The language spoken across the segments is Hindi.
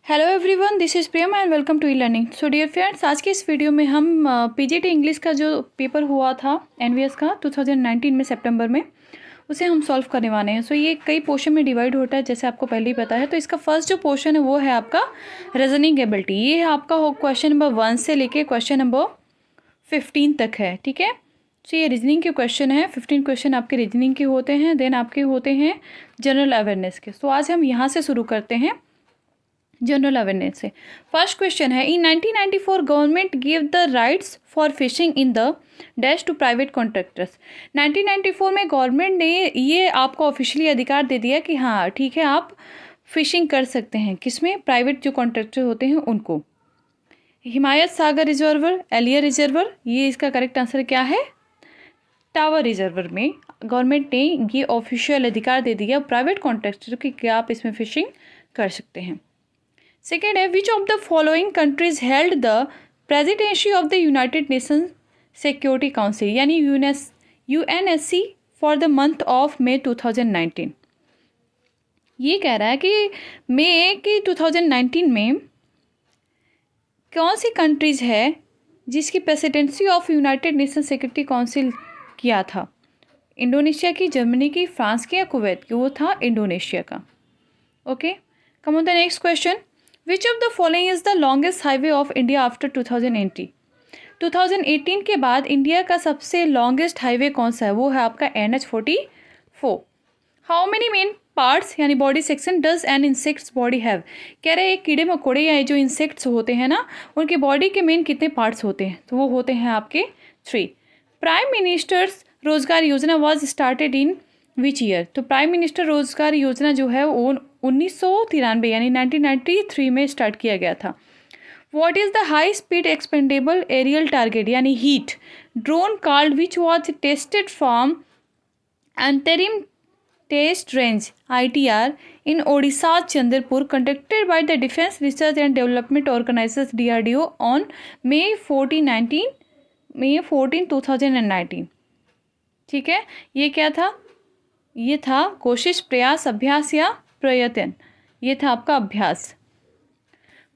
Hello everyone, this is Priyam and welcome to e learning. So dear friends, आज के इस वीडियो में हम पीजीटी इंग्लिश का जो पेपर हुआ था एनवीएस का 2019 में सितंबर में, उसे हम सॉल्व करने वाले हैं। सो ये कई पोर्शन में डिवाइड होता है, जैसे आपको पहले ही पता है। तो इसका फर्स्ट जो पोर्शन है वो है आपका रीजनिंग एबिलिटी। ये है आपका क्वेश्चन नंबर 1 से लेके क्वेश्चन नंबर 15 तक है, ठीक है। सो ये रीजनिंग के क्वेश्चन है। 15 क्वेश्चन आपके रीजनिंग के होते हैं, देन आपके होते हैं जनरल अवेयरनेस के। सो आज हम यहाँ से शुरू करते हैं जनरल अवेयरनेस से। फर्स्ट क्वेश्चन है, in 1994 government give the rights for fishing in the dash to private contractors. 1994 में गवर्नमेंट ने ये आपको ऑफिशियली अधिकार दे दिया कि हाँ ठीक है, आप फिशिंग कर सकते हैं। किसमें? प्राइवेट जो कॉन्ट्रैक्टर होते हैं उनको। Himayat Sagar reservoir, earlier reservoir, ये इसका करेक्ट आंसर क्या है? टावर रिजर्वर में गवर्नमेंट ने ये ऑफिशियल अधिकार दे दिया प्राइवेट कॉन्ट्रैक्टर कि क्या आप इसमें फिशिंग कर सकते हैं। सेकेंड है, which of the following countries held the presidency of the United Nations Security Council यानी UNSC for the month of May 2019। ये कह रहा है कि मई की 2019 में कौन सी कंट्रीज है जिसकी presidency of United nation security council किया था? इंडोनेशिया की, जर्मनी की, फ्रांस की या कुवैत की? वो था इंडोनेशिया का। Okay, come on the next question. Which of the following is the longest highway of India after 2018? 2018 के बाद इंडिया का सबसे लॉन्गेस्ट हाईवे कौन सा है? वो है आपका NH44। How many main parts यानी body section does an insect's body have? कह रहे हैं कीड़े मकोड़े या जो इंसेक्ट्स होते हैं ना, उनके बॉडी के मेन कितने पार्ट्स होते हैं? तो वो होते हैं आपके 3। प्राइम मिनिस्टर्स रोजगार योजना was started in which year? तो प्राइम मिनिस्टर रोजगार योजना जो है वो 1993 यानी 1993 में स्टार्ट किया गया था। What is the high speed expendable aerial target यानी HEAT drone called which was tested from अंतरिम test range ITR in Odisha Chandrapur conducted by the Defence Research and Development Organization DRDO on May 14, 2019। ठीक है, ये क्या था? ये था कोशिश, प्रयास, अभ्यास या प्रयत्न। ये था आपका अभ्यास।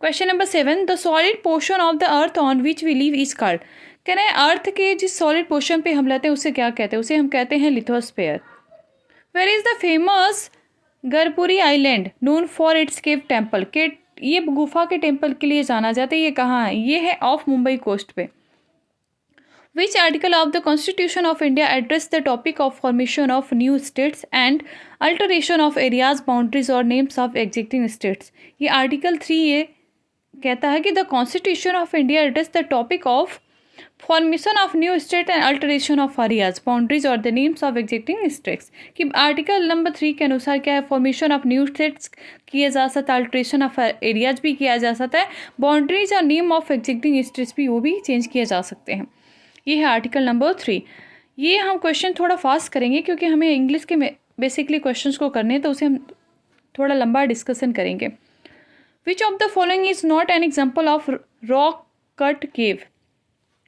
Question number 7, the solid portion of the earth on which we live is called? कह रहे हैं अर्थ के जिस सॉलिड पोर्शन पे हम रहते हैं उसे क्या कहते हैं? उसे हम कहते हैं lithosphere. Where is the famous Gharapuri island known for its cave temple? के ये गुफा के टेम्पल के लिए जाना जाता है। ये कहाँ है? ये है ऑफ मुंबई कोस्ट पे। Which article of the Constitution of India address the topic of formation of new states and alteration of areas, boundaries और names of existing states? ये आर्टिकल 3 ये कहता है कि the constitution of India address the topic of formation of new state and alteration of areas, boundaries और the names of existing states. कि आर्टिकल नंबर 3 के अनुसार क्या है? फॉर्मेशन ऑफ न्यू स्टेट्स किया जा सकता है, अल्टरेशन ऑफ एरियाज भी किया जा सकता है, बाउंड्रीज और नेम ऑफ एग्जिस्टिंग स्टेट्स भी वो भी चेंज किए जा सकते हैं। ये है आर्टिकल नंबर 3। ये हम क्वेश्चन थोड़ा फास्ट करेंगे क्योंकि हमें इंग्लिश के बेसिकली क्वेश्चंस को करने हैं, तो उसे हम थोड़ा लंबा डिस्कशन करेंगे। विच of the following is not an example of rock cut cave?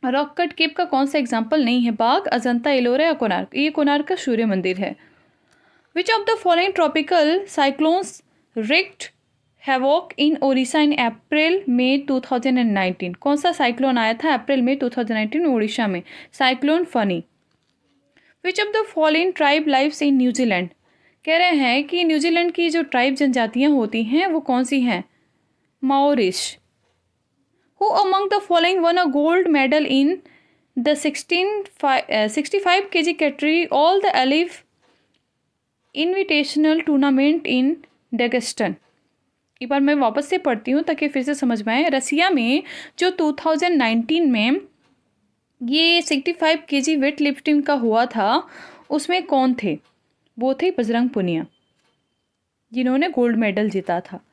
Rock cut cave का कौन सा एग्जाम्पल नहीं है? बाघ, अजंता, एलोरा या कोणार्क? ये कोणार्क का सूर्य मंदिर है। Which of the following tropical cyclones wreaked havoc in Odisha in April May 2019? कौन सा साइक्लोन आया था अप्रैल मई 2019 में ओडिशा में? Cyclone funny. Which of the following tribe lives in New Zealand? कह रहे हैं कि न्यूजीलैंड की जो ट्राइब जनजातियां होती हैं वो कौन सी हैं? Mauritius. Who among the following won a gold medal in the 65 kg category all the Aliev invitational tournament in Dagestan? एक बार मैं वापस से पढ़ती हूँ ताकि फिर से समझ में आए। रसिया में जो 2019 में ये 65 kg वेट लिफ्टिंग का हुआ था, उसमें कौन थे? वो थे बजरंग पुनिया, जिन्होंने गोल्ड मेडल जीता था।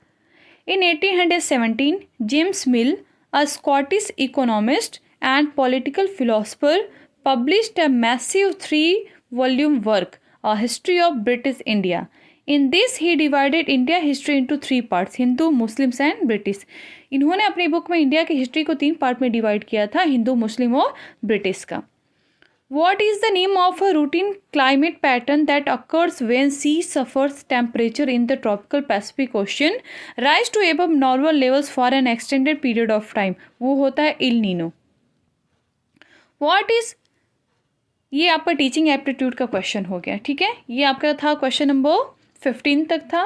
इन 1817 James mill, a Scottish economist and political philosopher, published a massive 3-volume work, a history of British India. In this he divided India history into 3 parts, Hindu, Muslims and British. इन्होंने अपनी बुक में इंडिया की हिस्ट्री को 3 पार्ट में डिवाइड किया था, हिंदू, मुस्लिम और ब्रिटिश का। What is the name of a routine climate pattern that occurs when sea surface temperature in the tropical Pacific Ocean rise to above normal levels for an extended period of time? वो होता है इल नीनो. What is, ये आपका टीचिंग एप्टीट्यूड का क्वेश्चन हो गया. ठीक है, ये आपका था क्वेश्चन नंबर 15 तक था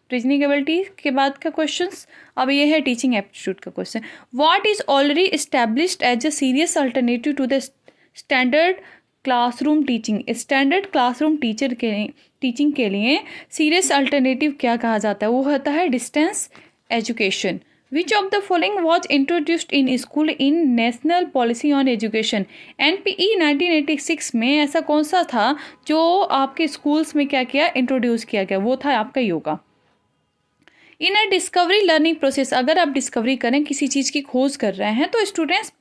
रीजनिंग एबिलिटी के बाद का क्वेश्चंस. अब ये है टीचिंग एप्टीट्यूड का क्वेश्चन. What is already established as a serious alternative to the standard classroom teaching? Standard classroom teaching के लिए सीरियस अल्टरनेटिव क्या कहा जाता है? वो होता है distance education. Which of the following was introduced in school in national policy on education? NPE 1986 में ऐसा कौन सा था जो आपके स्कूल्स में क्या किया, इंट्रोड्यूस किया गया? वो था आपका योगा. इन अ डिस्कवरी लर्निंग प्रोसेस, अगर आप डिस्कवरी करें, किसी चीज़ की खोज कर रहे हैं, तो students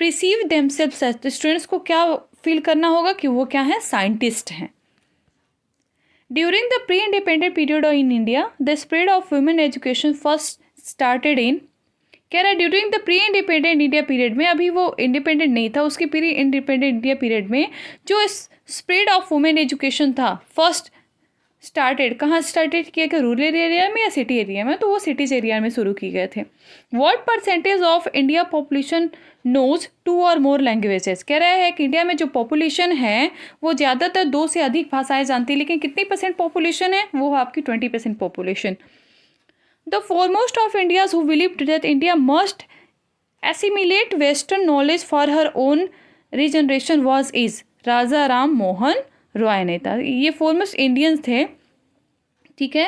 perceive themselves as, students को क्या फील करना होगा कि वो क्या है, साइंटिस्ट हैं. During the pre independent period in India the spread of women education first started in, कह रहा है during the pre independent India period में, अभी वो इंडिपेंडेंट नहीं था, उसके प्री इंडिपेंडेंट इंडिया पीरियड में जो स्प्रेड ऑफ वुमेन एजुकेशन था फर्स्ट स्टार्टेड, कहाँ स्टार्टेड किया गया, रूरल एरिया में या सिटी एरिया में? तो वो सिटीज एरिया में शुरू किए गए थे. What percentage of India population knows 2 or more languages? कह रहा है कि इंडिया में जो पॉपुलेशन है वो ज़्यादातर 2 से अधिक भाषाएं जानती है, लेकिन कितनी % पॉपुलेशन है? वो आपकी 20% population. The foremost of India's who believed that India must assimilate western knowledge for her own regeneration was is Raja Ram Mohan Roy नेता. ये फॉरमोस्ट इंडियंस थे. ठीक है.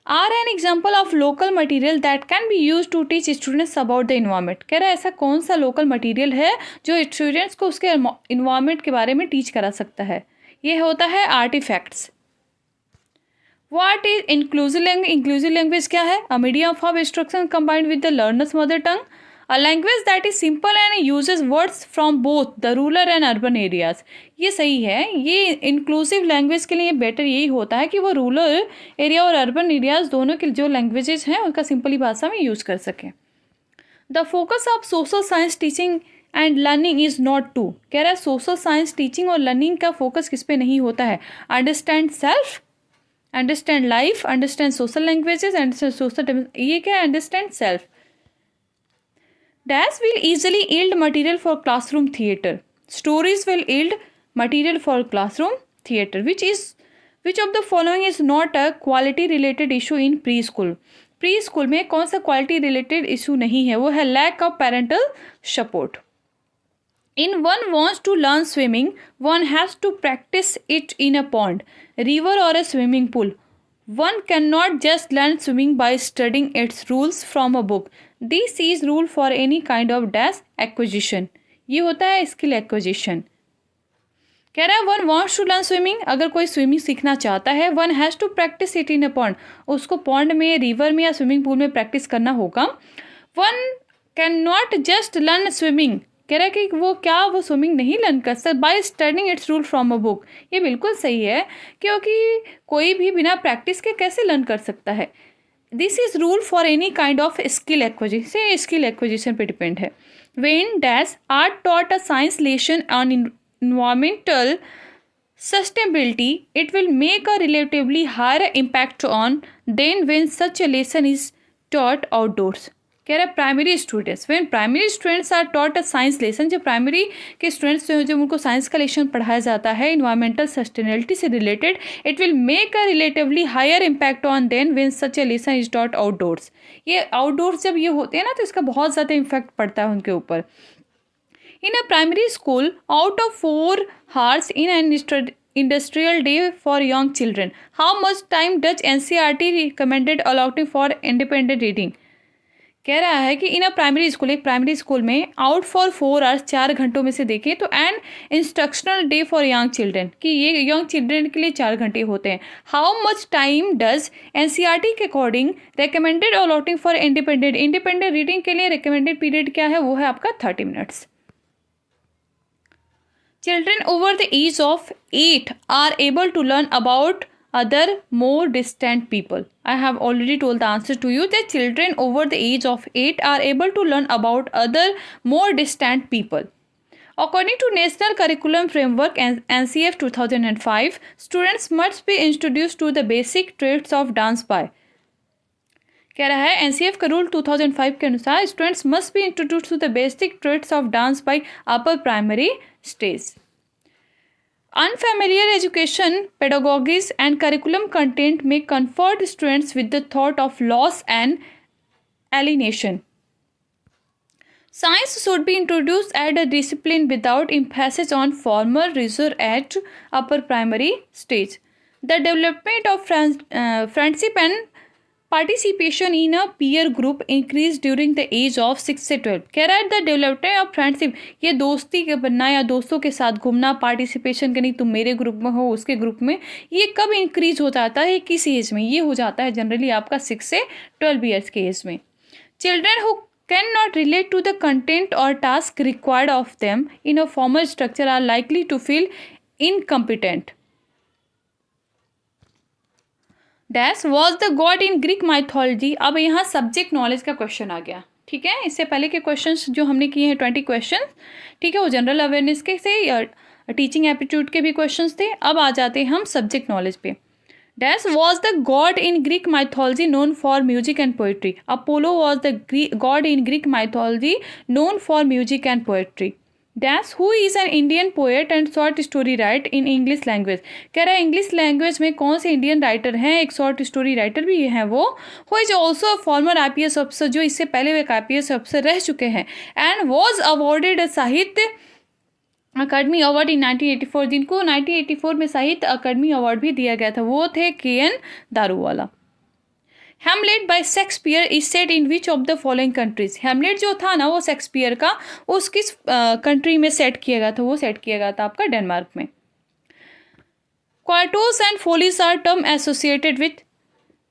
Are an example of local material that can be use to teach students about the environment? कह रहा है ऐसा कौन सा लोकल मटीरियल है जो स्टूडेंट्स को उसके इन्वायरमेंट के बारे में टीच करा सकता है? ये होता है artifacts. What is inclusive language? Inclusive language क्या है? A medium of instruction combined with the learners mother tongue. A language that is simple and uses words from both the rural and urban areas. ये सही है. ये इंक्लूसिव लैंग्वेज के लिए बेटर यही होता है कि वो रूरल एरिया और अर्बन एरियाज दोनों के जो लैंग्वेजेस हैं उनका सिंपली भाषा में यूज़ कर सकें. The focus of social science teaching and learning is not to, कह रहा है सोशल साइंस टीचिंग और लर्निंग का फोकस किस पे नहीं होता है? Understand self, understand life, understand social languages, understand social, ये क्या है? Understand self. Dash will easily yield material for classroom theatre. Stories will yield material for classroom theatre. Which of the following is not a quality related issue in preschool? Preschool में कौन सा quality related issue नहीं है? वो है lack of parental support. In one wants to learn swimming, one has to practice it in a pond, river or a swimming pool. One cannot just learn swimming by studying its rules from a book. This is rule for any kind of dash acquisition. ये होता है स्किल एक्विजिशन. कह रहा है one wants to learn swimming, अगर कोई स्विमिंग सीखना चाहता है, one has to practice it in a pond, उसको पॉन्ड में, रिवर में या स्विमिंग पूल में प्रैक्टिस करना होगा. One can not just learn swimming, कह रहा है कि वो स्विमिंग नहीं लर्न कर सकता by studying it's rule from a book. ये बिल्कुल सही है, क्योंकि कोई भी बिना प्रैक्टिस के कैसे लर्न कर सकता है? This is rule for any kind of skill acquisition. Skill acquisition पे डिपेंड है. When dash are taught a science lesson on environmental sustainability, it will make a relatively higher impact on than when such a lesson is taught outdoors. कह रहा है primary students, when primary students are taught a science lesson, जब प्राइमरी के स्टूडेंट्स जब उनको साइंस का लेसन पढ़ाया जाता है इन्वायरमेंटल सस्टेनेबिलिटी से related, it will make a relatively higher impact on then when such a lesson is taught outdoors. ये आउटडोर्स जब ये होते हैं ना, तो इसका बहुत ज़्यादा इम्पैक्ट पड़ता है उनके ऊपर. In a primary school, out of 4 hours in an industrial day for young children, how much time does NCERT recommended allotting for independent reading? कह रहा है कि इन अ प्राइमरी स्कूल, एक प्राइमरी स्कूल में आउट फॉर 4 आवर्स, 4 घंटों में से देखें तो an instructional day for young children, कि ये यंग चिल्ड्रन के लिए 4 घंटे होते हैं. How much time does NCERT के according recommended allotting for independent reading के लिए रिकमेंडेड पीरियड क्या है? वो है आपका 30 minutes. Children over the age of 8 are able to learn about other more distant people? I have already told the answer to you that children over the age of 8 are able to learn about other more distant people. According to National Curriculum Framework and NCF 2005, students must be introduced to the basic traits of dance by. कह रहा है NCF का रूल 2005 के अनुसार students must be introduced to the basic traits of dance by upper primary stage. Unfamiliar education, pedagogies, and curriculum content may comfort students with the thought of loss and alienation. Science should be introduced as a discipline without emphasis on formal rigor at upper primary stage. The development of friendship and participation in a peer group increased during the age of 6 से 12. कह रहा है द डेवलपमेंट ऑफ फ्रेंडशिप, ये दोस्ती के बनना या दोस्तों के साथ घूमना, पार्टिसिपेशन करनी, तुम मेरे ग्रुप में हो उसके ग्रुप में, ये कब इंक्रीज हो जाता है, किस एज में? ये हो जाता है जनरली आपका 6 से 12 ईयर्स के एज में. Children who can not relate to the content और task required of them in a formal structure are likely to feel incompetent. Dash was the god in Greek mythology. अब यहाँ सब्जेक्ट नॉलेज का क्वेश्चन आ गया. ठीक है, इससे पहले के क्वेश्चंस जो हमने किए हैं 20 क्वेश्चन, ठीक है, वो जनरल अवेयरनेस के से टीचिंग एप्टीट्यूड के भी क्वेश्चंस थे. अब आ जाते हैं हम सब्जेक्ट नॉलेज पे. Dash was the god in Greek mythology known for music and poetry. Apollo was the god in Greek mythology known for music and poetry. Dash who is an Indian poet and short story right in English language. कह रहा है इंग्लिश लैंग्वेज में कौन से इंडियन राइटर हैं, एक शॉर्ट स्टोरी राइटर भी हैं वो. Who is also farmer IPS officer, जो इससे पहले वो एक IPS ऑफिसर रह चुके हैं. एंड वॉज अवॉर्डेड साहित्य अकादमी अवार्ड इन 1984, जिनको 1984 में साहित्य अकादमी अवार्ड भी दिया गया था, वो थे KN Daruwalla. Hamlet by Shakespeare is set in which of the following countries. Hamlet जो था ना वो शेक्सपियर का, उस किस कंट्री में सेट किया गया था? वो सेट किया गया था आपका डेनमार्क में. Quartos and folios are term associated with.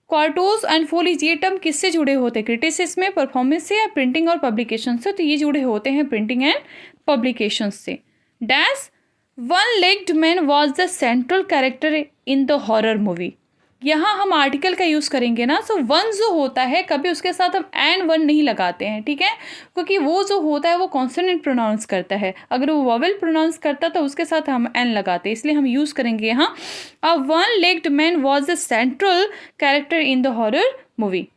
Quartos and folios ये टर्म किससे जुड़े होते हैं? क्रिटिसिज्म में, परफॉर्मेंस से, या प्रिंटिंग और पब्लिकेशन से? तो ये जुड़े होते हैं प्रिंटिंग एंड पब्लिकेशन से. Dash one legged man was the central character in the horror movie. यहाँ हम आर्टिकल का यूज़ करेंगे ना, सो वन जो होता है कभी उसके साथ हम एंड वन नहीं लगाते हैं, ठीक है, क्योंकि वो जो होता है वो कॉन्सोनेंट प्रोनाउंस करता है. अगर वो वॉवेल प्रोनाउंस करता तो उसके साथ हम एन लगाते, इसलिए हम यूज़ करेंगे यहाँ a one legged man was the central character in the horror movie.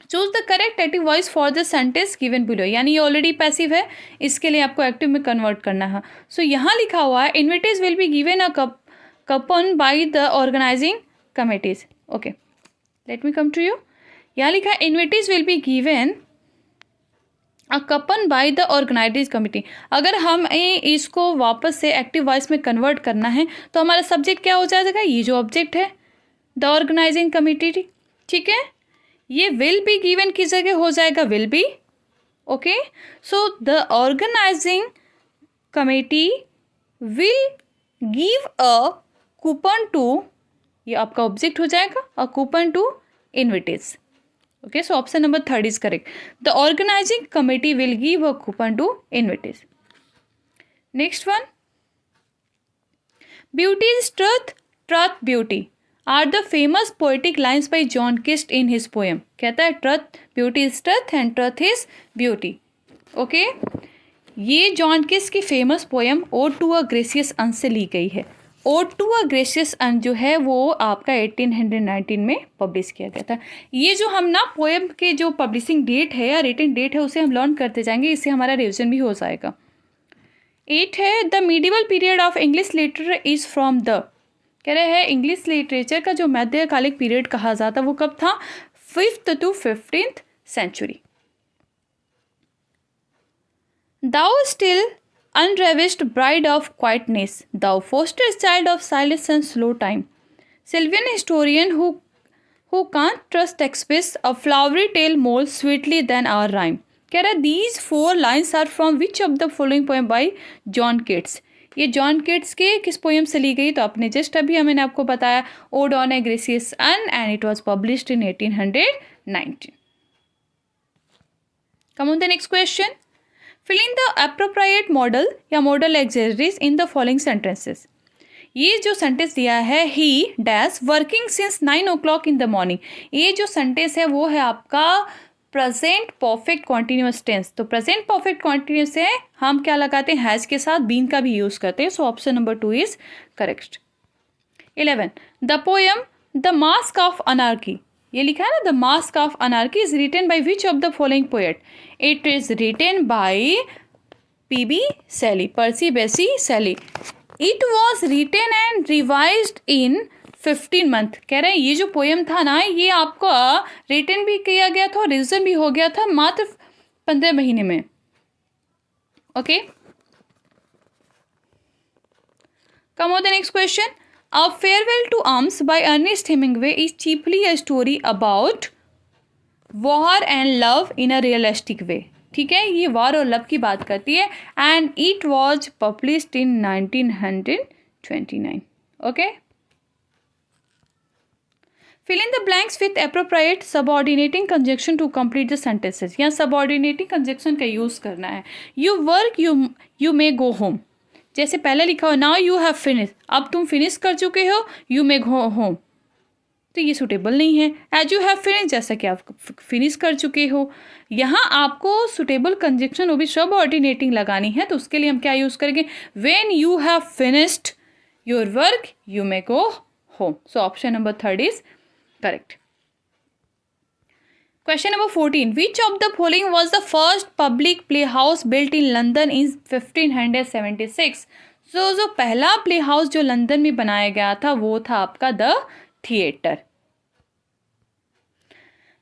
Choose the correct active voice for the sentence given below. यानी ये ऑलरेडी पैसिव है, इसके लिए आपको एक्टिव में कन्वर्ट करना है. सो यहाँ लिखा हुआ है invitees will be given a coupon by the organising committees. Okay, let me come to you. यहाँ लिखा है invitees will be given a coupon by the organising committee. अगर हम इसको वापस से एक्टिव वॉइस में कन्वर्ट करना है तो हमारा सब्जेक्ट क्या हो जाएगा? ये जो ऑब्जेक्ट है द ऑर्गेनाइजिंग कमिटी, ठीक है, ये विल बी गिवन की जगह हो जाएगा will be. Okay, so the organising committee will give a coupon to, ये आपका ऑब्जेक्ट हो जाएगा, a coupon to invitees. Okay, so option number 3 is correct. The organising committee will give a coupon to invitees. Next one, beauty is truth, truth beauty are the famous poetic lines by John किस्ट इन हिज पोएम. कहता है truth, beauty is truth and truth is beauty. Okay, ये जॉन किस्ट की famous poem ode to a Grecian urn से ली गई है. Ode to a Grecian urn जो है वो आपका 1819 में पब्लिश किया गया था. ये जो हम ना पोएम के जो पब्लिशिंग डेट है या रिटन डेट है उसे हम लर्न करते जाएंगे, इससे हमारा रिविजन भी हो जाएगा. 8 है the medieval period of English literature is from the. कह रहे हैं इंग्लिश लिटरेचर का जो मध्यकालिक पीरियड कहा जाता वो कब था? 5th to 15th century. Thou still unravished bride of quietness, thou foster child of silence and slow time. Sylvan historian who can't trust express a flowery tale more sweetly than our rhyme. कह रहा है these 4 lines are from which of the following poem by John Keats. ये जॉन किट्स के किस पोएम से ली गई? तो आपने जस्ट अभी मैंने आपको बताया ode on a Grecian urn and it was published in 1819. Come on the next question. Fill in the appropriate modal या modal exercise in the following sentences. ये जो सेंटेंस दिया है he dash working since 9 o'clock in the morning, ये जो सेंटेंस है वो है आपका प्रेजेंट परफेक्ट कॉन्टिन्यूस टेंस। तो प्रेजेंट परफेक्ट कॉन्टिन्यूस है, हम क्या लगाते हैं हैज़ के साथ बीन का भी यूज़ करते हैं। So option number 2 is correct. 11 the poem the mask of anarchy, ये लिखा है ना the mask of anarchy is written by which of the following poet. It is written by PB Shelley, Percy Bysshe Shelley. It was written and revised in 15 month. कह रहे हैं ये जो पोएम था ना ये आपका रिटन भी किया गया था और रिविजन भी हो गया था मात्र 15 महीने में। Okay, come on the next question. A Farewell to Arms by Ernest Hemingway is chiefly a story about war and love in a realistic way। ठीक है, ये वार और लव की बात करती है and it was published in 1929। Okay, fill in the blanks with appropriate subordinating conjunction to complete the sentences। यहाँ subordinating conjunction का यूज़ करना है। You work, you may go home। जैसे पहले लिखा हो नाउ यू हैव फिनिश, अब तुम फिनिश कर चुके हो, यू मे गो होम, तो ये सुटेबल नहीं है। एज यू हैव फिनिश, जैसा कि आप फिनिश कर चुके हो। यहाँ आपको सुटेबल कंजक्शन वो भी सबऑर्डिनेटिंग लगानी है, तो उसके लिए हम क्या यूज़ करेंगे, when you have finished your work you may go home. So option number 3 is correct. Question number 14. Which of the following was the first public playhouse built in London in 1576? So, जो पहला प्ले हाउस जो लंदन में बनाया गया था वो था आपका the theatre.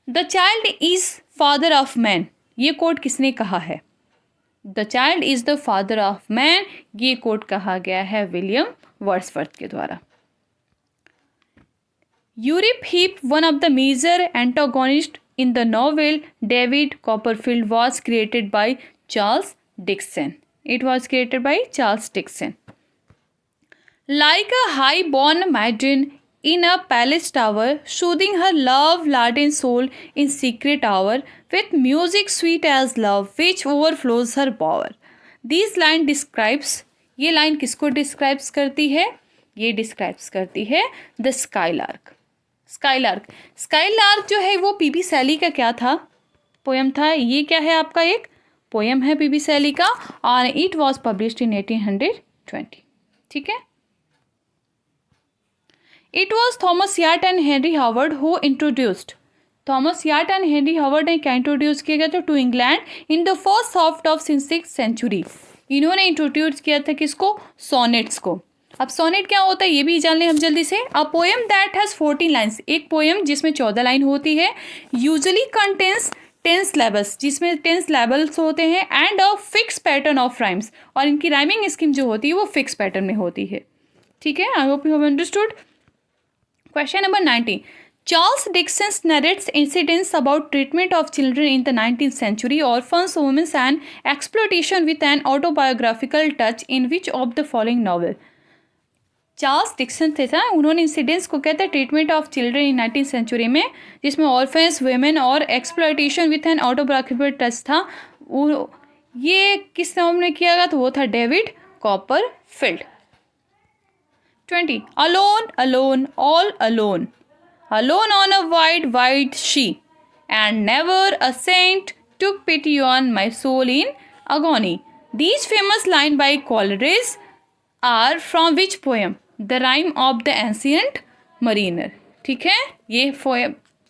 The child is father of man, ये कोट किसने कहा है? The child is the father of man, ये कोट कहा गया है विलियम वर्ड्सवर्थ के द्वारा। Uriah Heep, one of the major antagonist in the novel David Copperfield was created by Charles Dickens. It was created by Charles Dickens. Like a high-born maiden in a palace tower, soothing her love-laden soul in secret hour, with music sweet as love, which overflows her power. These line describes, ये line किसको describes करती है? ये describes करती है the Skylark। स्काईलार्क जो है वो पीबी शैली का क्या था, पोएम था। ये क्या है आपका एक पोएम है पीबी शैली का और इट वाज पब्लिश्ड इन 1820। ठीक है, it was Thomas Wyatt and Henry Howard who introduced. Thomas Wyatt and Henry Howard ने क्या इंट्रोड्यूस किया गया था to England in the first half of 6th century. इन्होंने इंट्रोड्यूस किया था किसको, सोनेट्स को। अब सोनेट क्या होता है ये भी जान लें हम जल्दी से। A poem that has 14 lines, एक पोएम जिसमें 14 लाइन होती है। यूजुअली कंटेन्स 10 सिलेबस, जिसमें 10 सिलेबल्स होते हैं and a fix pattern of rhymes, और इनकी राइमिंग स्कीम जो होती है वो फिक्स पैटर्न में होती है। ठीक है, I hope you have understood. Question number 19. Charles Dickens narrates incidents about treatment of children in the 19th century, orphans, women and exploitation with an autobiographical touch in which of the following novel? Charles Dickens थे था, उन्होंने इंसिडेंट्स को कहते हैं treatment of children in 19th century में, जिसमें ऑर्फेंस, वेमेन और exploitation with an autobiographical touch था। वो ये किस नाम ने किया गया, तो वो था David Copperfield. 20. Alone, alone, all alone. Alone on a wide, wide sea. And never a saint took pity on my soul in agony. These famous lines by Coleridge are from which poem? The Rime of the Ancient Mariner. ठीक है, ये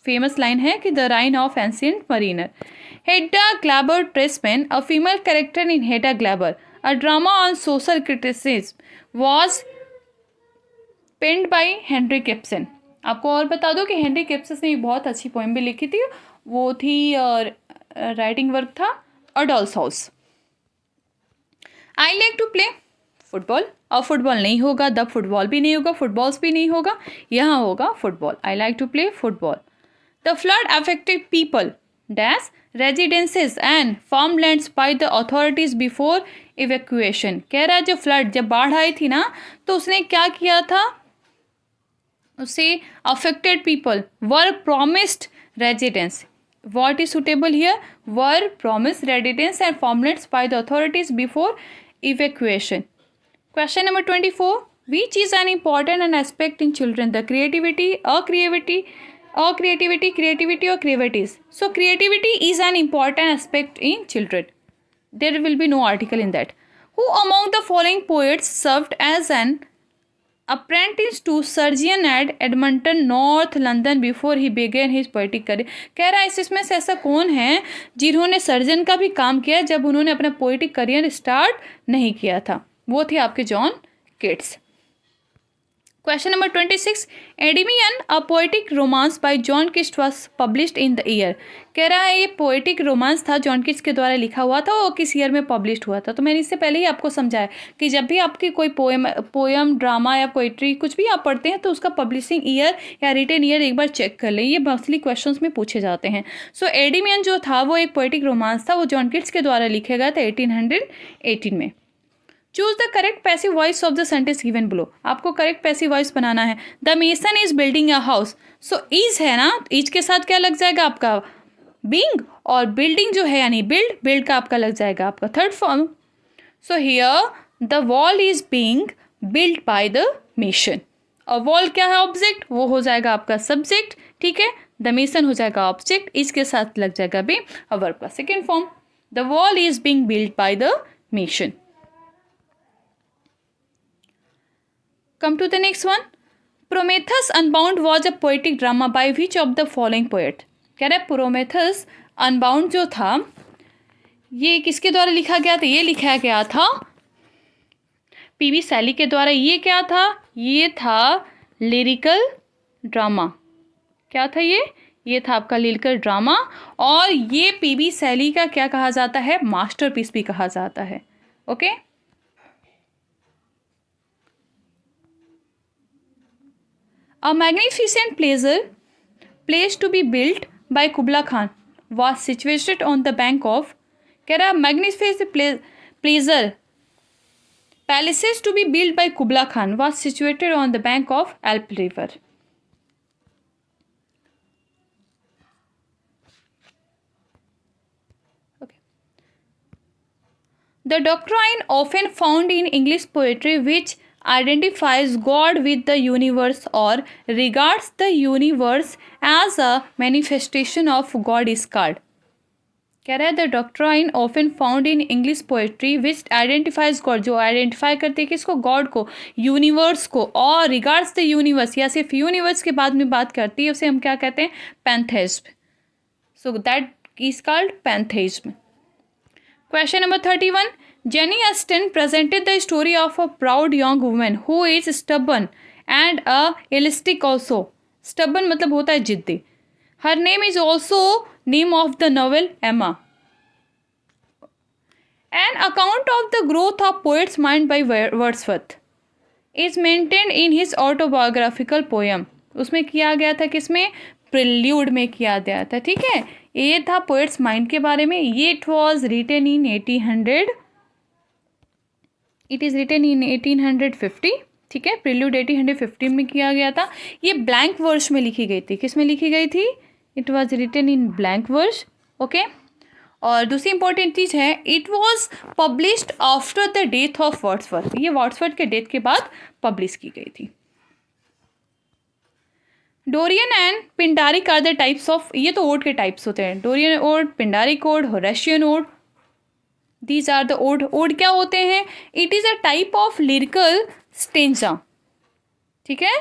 फेमस लाइन है कि the rime of ancient mariner. Hedda Gabler Tesman, a female character in Hedda Gabler, a drama on social criticism, was penned by Henry Ibsen. आपको और बता दो कि हेनरी किप्सन ने एक बहुत अच्छी पोएम भी लिखी थी, वो थी राइटिंग वर्क था a doll's house. I like to play football, और फुटबॉल नहीं होगा, द फुटबॉल भी नहीं होगा, फुटबॉल्स भी नहीं होगा, यहाँ होगा football. I like to play football. The flood affected people dash residences and farmlands by the authorities before evacuation. कह रहा है जब फ्लड, जब बाढ़ आई थी ना, तो उसने क्या किया था, उसे affected people were promised residence, what is suitable here, were promised residence and farmlands by the authorities before evacuation. Question number 24. Which is an important an aspect in children, the creativity, creativity और creativities. So creativity is an important aspect in children. There will be no article in that. Who among the following poets served as an apprentice to surgeon at Edmonton, North London before he began his poetic career? कह रहा है इसमें से ऐसा कौन है जिन्होंने सर्जन का भी काम किया जब उन्होंने अपना पोइटिक करियर स्टार्ट नहीं किया था? वो थे आपके John Keats. Question number 26. Endymion, a poetic romance by John Keats was published in the year. कह रहा है ये पोएटिक रोमांस था, जॉन किट्स के द्वारा लिखा हुआ था और किस ईयर में पब्लिश हुआ था. तो मैंने इससे पहले ही आपको समझाया कि जब भी आपकी कोई पोएम ड्रामा या पोइट्री कुछ भी आप पढ़ते हैं तो उसका पब्लिशिंग ईयर या रिटन ईयर एक बार चेक कर लें. ये मोस्टली क्वेश्चंस में पूछे जाते हैं. सो एंडिमियन जो था वो एक पोएटिक रोमांस था, वो जॉन किट्स के द्वारा लिखा गया था 1818 में. Choose the correct passive voice of the sentence given below. आपको करेक्ट पैसिव वॉइस बनाना है. The mason is building a house. So is है ना, इज के साथ क्या लग जाएगा आपका बीइंग, और बिल्डिंग जो है यानी बिल्ड का आपका लग जाएगा आपका third form. So here the wall is being build by the mason. और वॉल क्या है ऑब्जेक्ट, वो हो जाएगा आपका सब्जेक्ट. ठीक है, द मेसन हो जाएगा ऑब्जेक्ट, इसके साथ लग जाएगा भी वर्ब का second form. The wall is being build by the mason. Come to the next one. Prometheus Unbound was a poetic drama by which of the following poet? कह रहा है Prometheus Unbound जो था ये किसके द्वारा लिखा गया था? ये लिखा गया था पीबी शैली के द्वारा. ये क्या था? ये था लिरिकल ड्रामा. क्या था ये था आपका लिरिकल ड्रामा. और ये पीबी शैली का क्या कहा जाता है? मास्टरपीस भी कहा जाता है. Okay A magnificent place to be built by Kubla Khan was situated on the bank of. कह रहा magnificent palaces to be built by Kubla Khan was situated on the bank of Alp River. Okay. The doctrine often found in English poetry which identifies God with the universe or regards the universe as a manifestation of God is called. कह रहा है the doctrine often found in English poetry which identifies God, जो आइडेंटिफाई करते हैं किसको? गॉड को, यूनिवर्स को, और रिगार्ड्स द यूनिवर्स या सिर्फ यूनिवर्स के बाद में बात करती है उसे हम क्या कहते हैं? Pantheism. So that is called pantheism. Question number 31. Jenny Austen presented the story of a proud young woman who is stubborn and a elastic also. Stubborn मतलब होता है जिद्दी. Her name is also name of the novel Emma. An account of the growth of poet's mind by Wordsworth is maintained in his autobiographical poem. उसमें किया गया था किसमें? प्रिल्यूड में किया गया था. ठीक है, ये था पोएट्स माइंड के बारे में. ये it was written in 1800. It is written in 1850. ठीक है, प्रिल्यूड 1815 में किया गया था. ये ब्लैंक वर्स में लिखी गई थी. किस में लिखी गई थी? It was written in blank verse. Okay, और दूसरी इंपॉर्टेंट चीज़ है it was published after the death of Wordsworth. ये वर्ड्सवर्थ के डेथ के बाद पब्लिश की गई थी. Dorian and Pindaric are the types of. ये तो ओड के टाइप्स होते हैं. Dorian ode, Pindaric ode, Horatian ode. These are the ode. Ode क्या होते हैं? It is a type of lyrical stanza. ठीक है,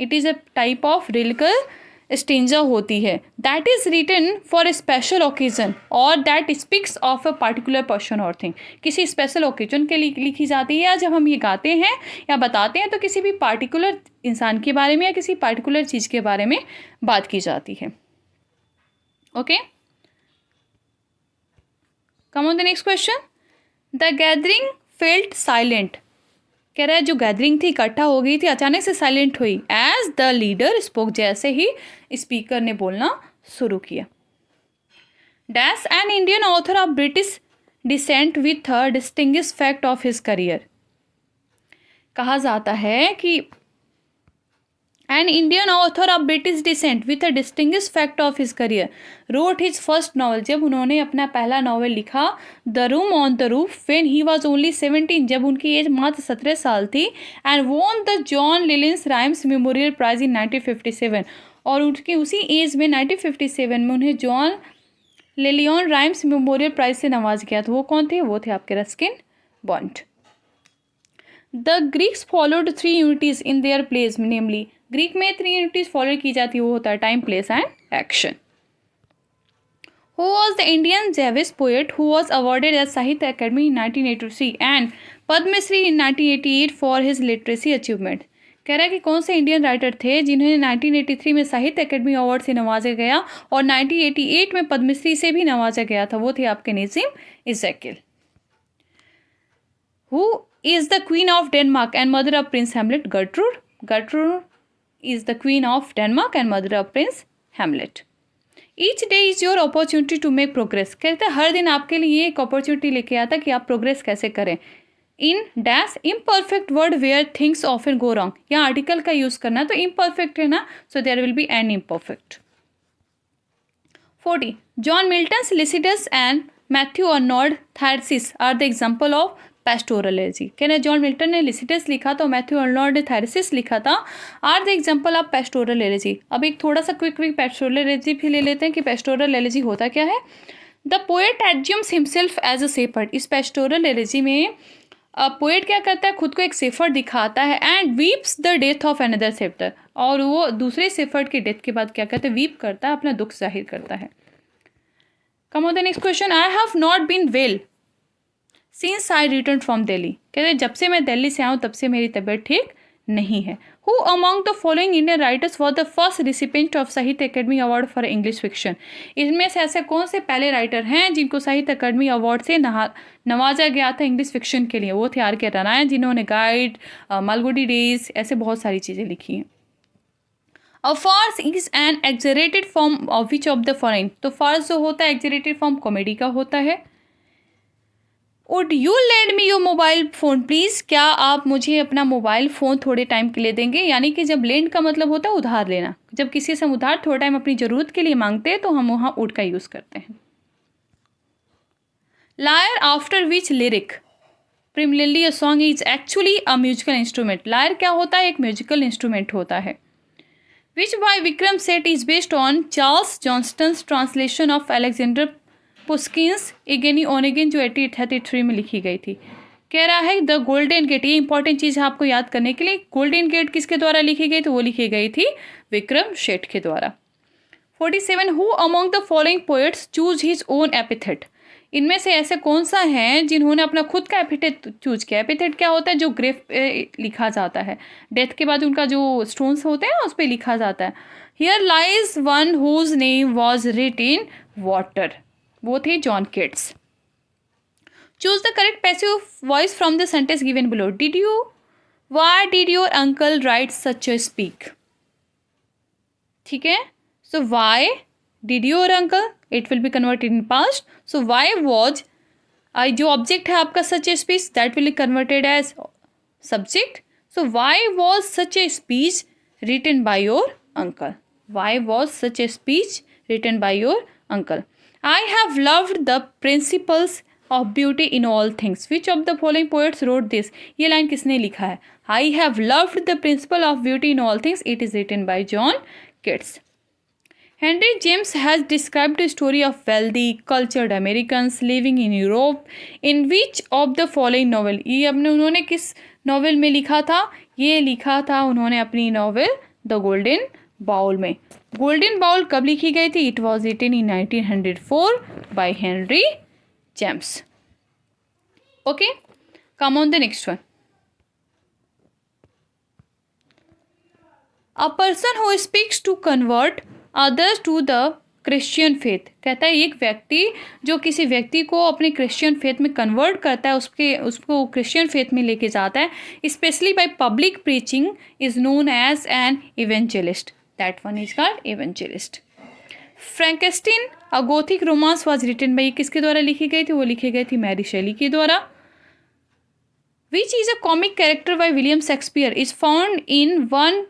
it is a type of lyrical stanza होती है that is written for a special occasion और that speaks of a particular person और थिंग. किसी स्पेशल ओकेजन के लिए लिखी जाती है, या जब हम ये गाते हैं या बताते हैं तो किसी भी पार्टिकुलर इंसान के बारे में या किसी पार्टिकुलर चीज़ के बारे में बात की जाती है. Okay, come on the next question. The gathering felt silent. कह रहा है जो गैदरिंग थी इकट्ठा हो गई थी अचानक से साइलेंट हुई. एज द लीडर स्पोक, जैसे ही स्पीकर ने बोलना शुरू किया. Dash an Indian author of British descent with a distinguish fact of his career. कहा जाता है कि An Indian author of British descent with a distinguished fact of his career wrote his first novel. जब उन्होंने अपना पहला नॉवल लिखा the room on the roof when he was only 17, जब उनकी एज मात्र 17 साल थी, and won the John Llewellyn Rhys memorial prize in 1957, और उनकी उसी एज में 1957 में उन्हें John Llewellyn Rhys memorial prize से नवाज गया था। वो कौन थे? वो थे आपके Ruskin bond. The Greeks followed 3 unities in their place, namely Greek में 3 यूनिटीज फॉलो की जाती है, वो होता है time, place and action. Who was the Indian Javis poet who was awarded as Sahitya Academy in 1983 and Padma Shri in 1988 for his literary achievement? कह रहा है कि कौन से इंडियन राइटर थे जिन्हें 1983 में साहित्य अकेडमी अवार्ड से नवाजा गया और 1988 में पद्मश्री से भी नवाजा गया था। वो थे आपके Nissim Ezekiel. Who is the Queen of Denmark and mother of Prince Hamlet? Gertrude. Gertrude is the Queen of Denmark and mother of Prince Hamlet. Each day is your opportunity to make progress. कहते हैं हर दिन आपके लिए एक अपॉर्चुनिटी लेके आता कि आप प्रोग्रेस कैसे करें। In dash imperfect word where things often go wrong, यहाँ आर्टिकल का यूज़ करना है तो इम्परफेक्ट है ना, so there will be an imperfect. 40 John Milton's Lycidas and Matthew Arnold Thyrsis are the example of pastoral elegy. कहना जॉन मिल्टन ने लिसिडस लिखा था, मैथ्यू अर्नोल्ड ने थैरसिस लिखा था, are the example of pastoral elegy. अब एक थोड़ा सा क्विक पेस्टोरल एलर्जी भी ले लेते हैं कि पेस्टोरल एलर्जी होता क्या है। The poet assumes himself as a shepherd. इस पेस्टोरल एलर्जी में पोएट क्या करता है, खुद को एक शेफर्ड दिखाता है, and weeps the death of another shepherd, और वो दूसरे शेफर्ड की डेथ के बाद क्या करता है, वीप करता है, अपना दुख जाहिर करता है। Come on the next question. I have not been well since I return from Delhi. कहते हैं जब से मैं दिल्ली से आऊँ तब से मेरी तबीयत ठीक नहीं है। Who among the following Indian writers for the first recipient of Sahitya Akademi award for English fiction. इसमें से ऐसे कौन से पहले राइटर हैं जिनको साहित्य अकेडमी अवार्ड से नवाजा गया था इंग्लिश फिक्शन के लिए? वो थे आर के नारायण, जिन्होंने गाइड, मालगुडी डेज, ऐसे बहुत सारी चीज़ें लिखी हैं। A farce is an exaggerated form of which of the following. तो फार्स जो होता है एग्जरेटेड फॉर्म कॉमेडी का होता है। Would you lend me your mobile phone please, क्या आप मुझे अपना मोबाइल फ़ोन थोड़े टाइम के लिए देंगे? यानी कि जब लेंड का मतलब होता है उधार लेना, जब किसी से हम उधार थोड़ा टाइम अपनी ज़रूरत के लिए मांगते हैं तो हम वहाँ वुड का यूज़ करते हैं। Lyre after which lyric primarily a song is actually a musical instrument. Lyre क्या होता है? एक म्यूजिकल इंस्ट्रूमेंट होता है। विच by Vikram Seth is based on Charles Johnston's translation of Alexander Pushkin's Eugene Onegin, जो 1833 में लिखी गई थी। कह रहा है द गोल्डन गेट, ये इंपॉर्टेंट चीज़ है आपको याद करने के लिए। गोल्डन गेट किसके द्वारा लिखी गई? तो वो लिखी गई थी विक्रम सेठ के द्वारा। 47 who among the following poets choose his own epithet. इनमें से ऐसे कौन सा है जिन्होंने अपना खुद का एपिथेट चूज किया? एपिथेट क्या होता है? जो ग्रेव पे लिखा जाता है, डेथ के बाद उनका जो स्टोन्स होते हैं उस पर लिखा जाता है। Here lies one whose name was writ in water, वो थे John Keats. Choose the correct passive voice from the sentence given below. Why did your uncle write such a speak. ठीक है, so why did your uncle, it will be converted in past. So why was, जो ऑब्जेक्ट है आपका such a speech, that will be converted as subject. So why was such a speech written by your uncle. Why was such a speech written by your uncle. I have loved the principles of beauty in all things. Which of the following poets wrote this? ये लाइन किसने लिखा है? I have loved the principle of beauty in all things. It is written by John Keats. Henry James has described the story of wealthy, cultured Americans living in Europe. In which of the following novel? ये अपने उन्होंने किस नॉवेल में लिखा था? ये लिखा था उन्होंने अपनी नॉवेल द गोल्डन बाउल में। गोल्डन बाउल कब लिखी गई थी? It was written in 1904 by Henry James. Okay, come on the next one. A person who speaks to convert others to the Christian faith. कहता है एक व्यक्ति जो किसी व्यक्ति को अपने क्रिश्चियन फेथ में कन्वर्ट करता है, उसको क्रिश्चियन फेथ में लेके जाता है, specially by public preaching, is known as an evangelist. That one is called evangelist. Frankenstein, a Gothic romance was written by, किसके द्वारा लिखी गई थी? वो लिखी गई थी मैरी शेली के द्वारा। Which is a comic character by William Shakespeare is found in one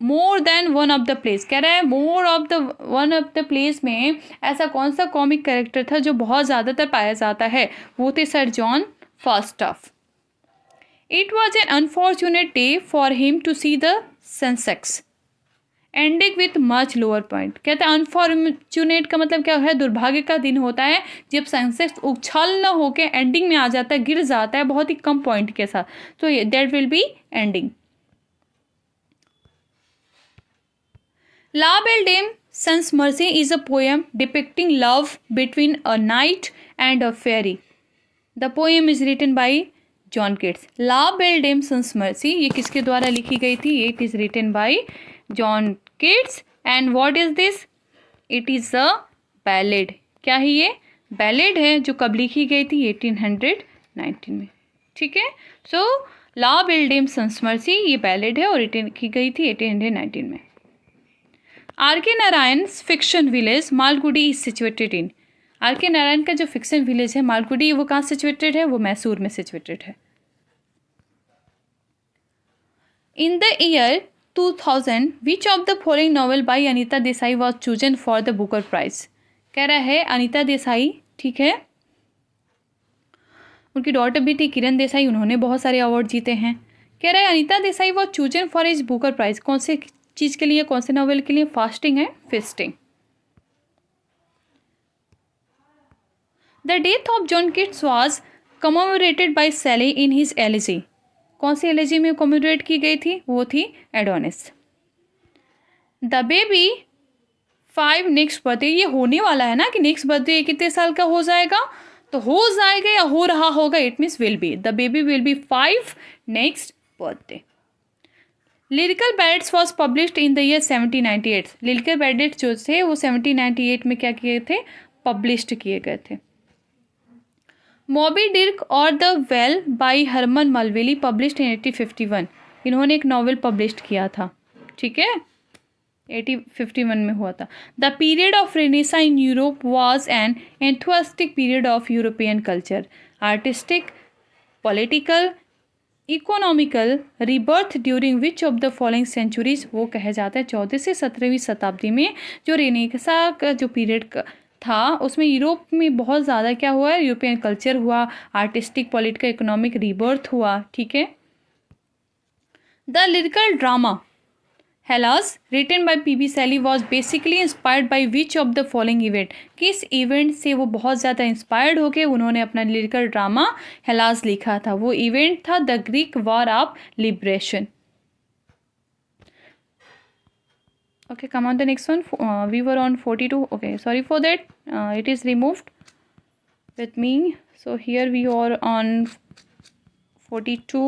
more than one of the place, कह रहा है more of the one of the place में ऐसा कौन सा कॉमिक कैरेक्टर था जो बहुत ज़्यादातर पाया जाता है, वो थे sir John Falstaff. It was an unfortunate day for him to see the Sensex ending with much lower point. कहते हैं अनफॉर्चुनेट का मतलब क्या है, दुर्भाग्य का दिन होता है जब सेंसेक्स उछल न होके एंडिंग में आ जाता है, गिर जाता है बहुत ही कम पॉइंट के साथ, तो that will be ending. La belle dame sans merci is a poem depicting love between a knight and a fairy. The poem is written by John Keats. La belle dame sans merci ये किसके द्वारा लिखी गई थी, it is written by John Keats. And what is this, it is a ballad. क्या है ये, बैलेड है, जो कब लिखी गई थी 1819 में। ठीक है, सो ला बेल डेम सन्स मर्सी ये बैलेड है और रिटन की गई थी 1819 में। R K Narayan fiction village Malgudi is situated in. R K Narayan का जो फिक्शन विलेज है मालगुडी, वो कहाँ सिचुएटेड है, वो मैसूर में सिचुएटेड है। In the year 2000 which of the following novel by Anita Desai was chosen for the Booker prize. कह रहा है अनीता देसाई, ठीक है, उनकी डॉटर भी थी किरण देसाई, उन्होंने बहुत सारे अवार्ड जीते हैं। कह रहा है Anita Desai was chosen for is Booker prize, कौन से चीज़ के लिए, कौन से नॉवल के लिए, फास्टिंग है feasting. The death of John Keats was commemorated by Shelley in his elegy. कौन सी एलिजी में कमोमोरेट की गई थी, वो थी Adonis. The baby 5 next birthday, ये होने वाला है ना कि नेक्स्ट बर्थडे कितने साल का हो जाएगा, तो हो जाएगा या हो रहा होगा, it means will be, the baby will be 5 next birthday. Lyrical ballads was published in the year 1798। Lyrical ballads जो थे वो 1798 में क्या किए थे, पब्लिश्ड किए गए थे। मॉबी डिक और the whale by Herman Melville published in 1851। इन्होंने एक नॉवल पब्लिश्ड किया था, ठीक है, 1851 में हुआ था। The period of renaissance in Europe was an enthusiastic period of European culture, artistic, political, economical rebirth during which of the following centuries. वो कहा जाता है 14वीं से 17वीं शताब्दी में जो रेनेसा का जो पीरियड था उसमें यूरोप में बहुत ज़्यादा क्या हुआ है, यूरोपियन कल्चर हुआ, आर्टिस्टिक, पॉलिटिकल, इकोनॉमिक रिबर्थ हुआ, ठीक है। The lyrical drama Hellas written by P B Shelley was basically inspired by which of the following event. किस इवेंट से वो बहुत ज़्यादा इंस्पायर्ड होकर उन्होंने अपना लिरिकल ड्रामा हेलास लिखा था, वो इवेंट था the Greek war of liberation. Okay, come on the next one. We were on 42. Okay, sorry for that. It is removed with me. So here we are on 42.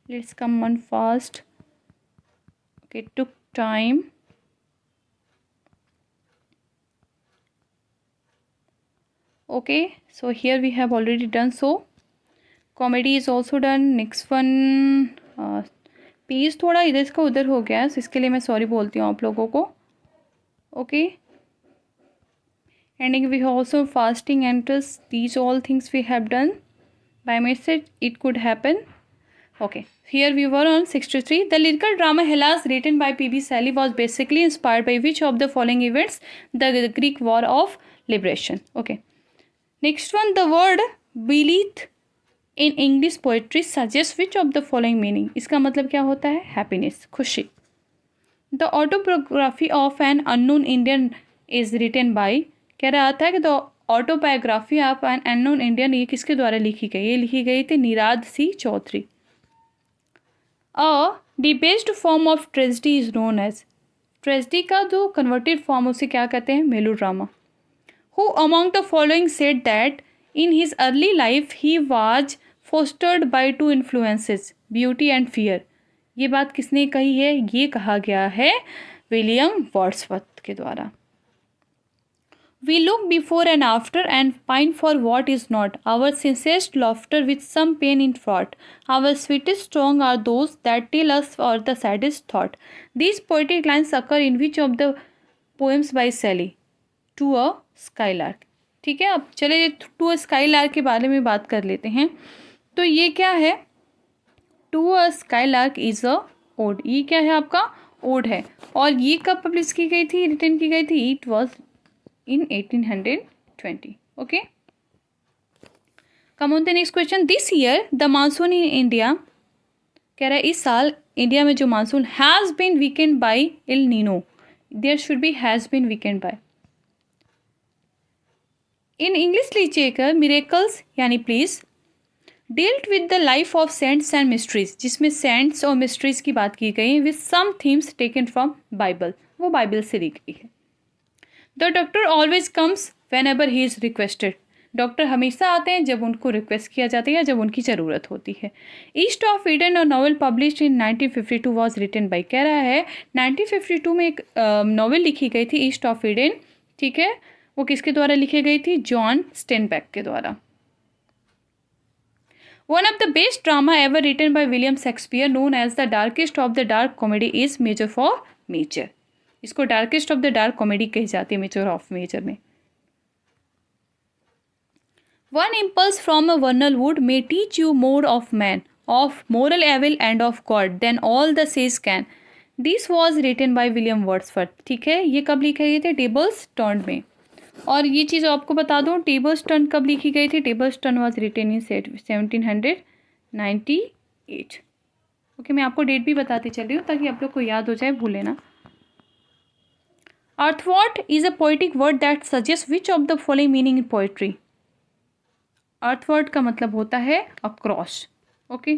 Let's come on fast. Okay, it took time. Okay, so here we have already done so. Comedy is also done. Next one. Page थोड़ा इधर इसका उधर हो गया है, इसके लिए मैं सॉरी बोलती हूँ आप लोगों को। Okay, ending we also fasting entrance, these all things we have done by mistake, it could happen. Okay, here we were on 63। The lyrical drama Hellas written by P B Shelley was basically inspired by which of the following events, the Greek war of liberation. Okay, next one, the word blithe in English poetry suggest which of the following meaning. इसका मतलब क्या होता है, हैप्पीनेस, खुशी। The autobiography of an unknown Indian is written by, कह रहा था कि the autobiography of an unknown Indian ये किसके द्वारा लिखी गई, ये लिखी गई थी Nirad C Chaudhuri. A debased form of tragedy is known as, tragedy का जो कन्वर्टेड फॉर्म उसे क्या कहते हैं, melodrama. Who among the following said that in his early life he was fostered by 2 influences, beauty and fear. ये बात किसने कही है, ये कहा गया है विलियम वर्ड्सवर्थ के द्वारा। We look before and after and pine for what is not, our sincerest laughter with some pain in thought, our sweetest song are those that tell us or the saddest thought. These poetic lines occur in which of the poems by Shelley, to a skylark. ठीक है, अब चले टू अ स्काईलार्क के बारे में बात कर लेते हैं। तो ये क्या है, to a skylark is a ode, ये क्या है आपका ओड है। और ये कब पब्लिश की गई थी, रिटन की गई थी, it was in 1820। Okay, come on the next question. This year the monsoon in India, कह रहा है इस साल इंडिया में जो monsoon has been weakened by El Nino, there should be has been weakened by. In English literature miracles यानी plays dealt with the life of saints and mysteries, जिसमें सेंट्स और मिस्ट्रीज की बात की गई है with some themes taken from Bible, वो बाइबल से ली गई है। The doctor always comes when ever he is requested, doctor हमेशा आते हैं जब उनको रिक्वेस्ट किया जाता है या जब उनकी ज़रूरत होती है। ईस्ट ऑफ ईडन और novel published in 1952 was written by, कह रहा है 1952 में एक नॉवल लिखी गई थी ईस्ट ऑफ ईडन, ठीक है, वो किसके द्वारा लिखी गई थी, जॉन स्टेनबेक के द्वारा। One of the best drama ever written by William Shakespeare known as the darkest of the dark comedy is measure for measure, इसको darkest of the dark comedy कही जाती है मेजर ऑफ मेजर में। One impulse from a vernal wood may teach you more of man, of moral evil and of good than all the sages can, this was written by William Wordsworth, ठीक है। ये कब लिखे गए थे, टेबल्स टर्न्ड में। और ये चीज़ आपको बता दूँ, टेबल्स टर्न कब लिखी गई थी, tables turn was written in 1798। Okay, मैं आपको डेट भी बताती चल रही हूँ ताकि आप लोग को याद हो जाए, भूले ना। Athwart is a poetic word that suggest which of the following meaning in poetry, athwart का मतलब होता है across. Okay,